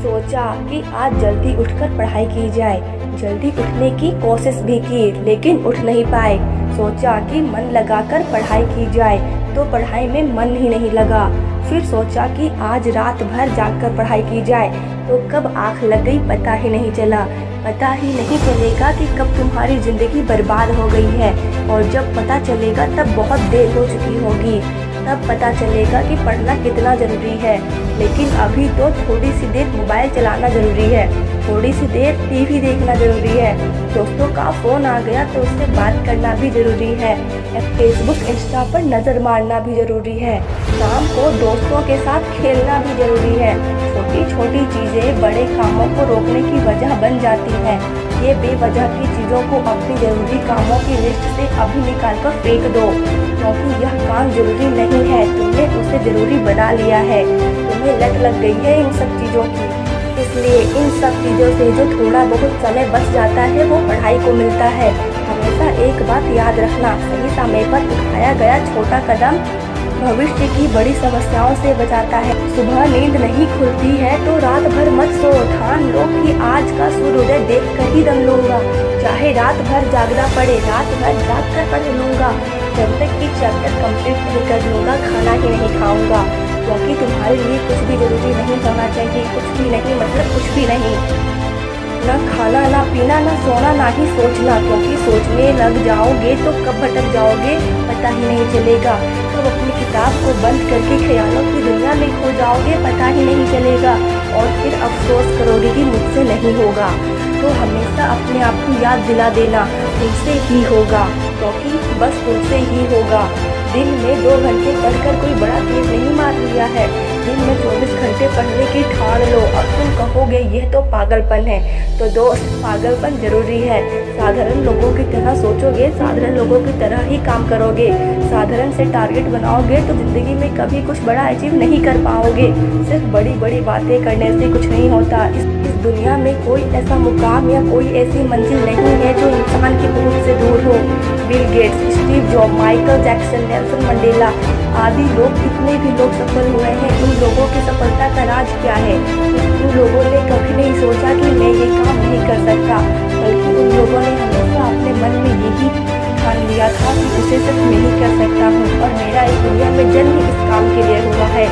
सोचा कि आज जल्दी उठकर पढ़ाई की जाए। जल्दी उठने की कोशिश भी की लेकिन उठ नहीं पाए। सोचा कि मन लगाकर पढ़ाई की जाए तो पढ़ाई में मन ही नहीं लगा। फिर सोचा कि आज रात भर जागकर पढ़ाई की जाए तो कब आँख लग गई पता ही नहीं चला। पता ही नहीं चलेगा कि कब तुम्हारी ज़िंदगी बर्बाद हो गई है, और जब पता चलेगा तब बहुत देर हो चुकी होगी। तब पता चलेगा कि पढ़ना कितना ज़रूरी है। लेकिन अभी तो थोड़ी सी देर मोबाइल चलाना ज़रूरी है, थोड़ी सी देर टीवी देखना ज़रूरी है, दोस्तों का फ़ोन आ गया तो उससे बात करना भी ज़रूरी है, फेसबुक इंस्टा पर नज़र मारना भी ज़रूरी है, शाम को दोस्तों के साथ खेलना भी ज़रूरी है। छोटी छोटी चीज़ें बड़े कामों को रोकने की वजह बन जाती हैं। ये बेवजह की चीज़ों को अपनी ज़रूरी कामों की लिस्ट से अभी निकाल कर फेंक दो, क्योंकि यह काम ज़रूरी नहीं है, तुमने उसे ज़रूरी बना लिया है। तुम्हें लत लग गई है इन सब चीज़ों की, इसलिए इन सब चीज़ों से जो थोड़ा बहुत समय बच जाता है वो पढ़ाई को मिलता है। हमेशा एक बात याद रखना, सही समय पर उठाया गया छोटा कदम भविष्य की बड़ी समस्याओं से बचाता है। सुबह नींद नहीं खुलती है तो रात भर मत सो, ठान लो कि आज का सूर्योदय देख कर ही दम लूंगा। चाहे रात भर जागना पड़े, रात भर जाग कर पढ़ लूंगा। जब तक कि चैप्टर कंप्लीट नहीं कर लूंगा खाना ही नहीं खाऊंगा, क्योंकि तुम्हारे लिए कुछ भी जरूरी नहीं होना चाहिए। कुछ भी नहीं मतलब कुछ भी नहीं, ना खाना ना पीना ना सोना ना ही सोचना, क्योंकि सोचने लग जाओगे तो कब भटक जाओगे पता ही नहीं चलेगा। कब अपनी किताब को बंद करके ख्यालों की दुनिया में खो जाओगे पता ही नहीं चलेगा, और फिर अफसोस करोगे कि मुझसे नहीं होगा। तो हमेशा अपने आप को याद दिला देना तुमसे ही होगा, क्योंकि बस तुमसे ही होगा। दिन में 2 घंटे पढ़कर कोई बड़ा तीर नहीं मार लिया है, दिन में 24 घंटे पढ़ने की ठान लो। अब तुम कहोगे यह तो पागलपन है, तो दोस्त पागलपन जरूरी है। साधारण लोगों की तरह सोचोगे, साधारण लोगों की तरह ही काम करोगे, साधारण से टारगेट बनाओगे तो जिंदगी में कभी कुछ बड़ा अचीव नहीं कर पाओगे। सिर्फ बड़ी बड़ी बातें करने से कुछ नहीं होता। इस दुनिया में कोई ऐसा मुकाम या कोई ऐसी मंजिल नहीं है जो इंसान की पहुंच से दूर हो। Bill Gates, Steve job, Michael Jackson, Nelson Mandela आदि लोग, कितने भी लोग सफल हुए हैं, उन लोगों की सफलता का राज क्या है? उन लोगों ने कभी नहीं सोचा कि मैं ये काम नहीं कर सकता, बल्कि उन लोगों ने हमेशा अपने मन में यही ठान लिया था कि उसे सिर्फ मैं ही कर सकता हूँ, और मेरा इस दुनिया में जन्म इस काम के लिए हुआ है।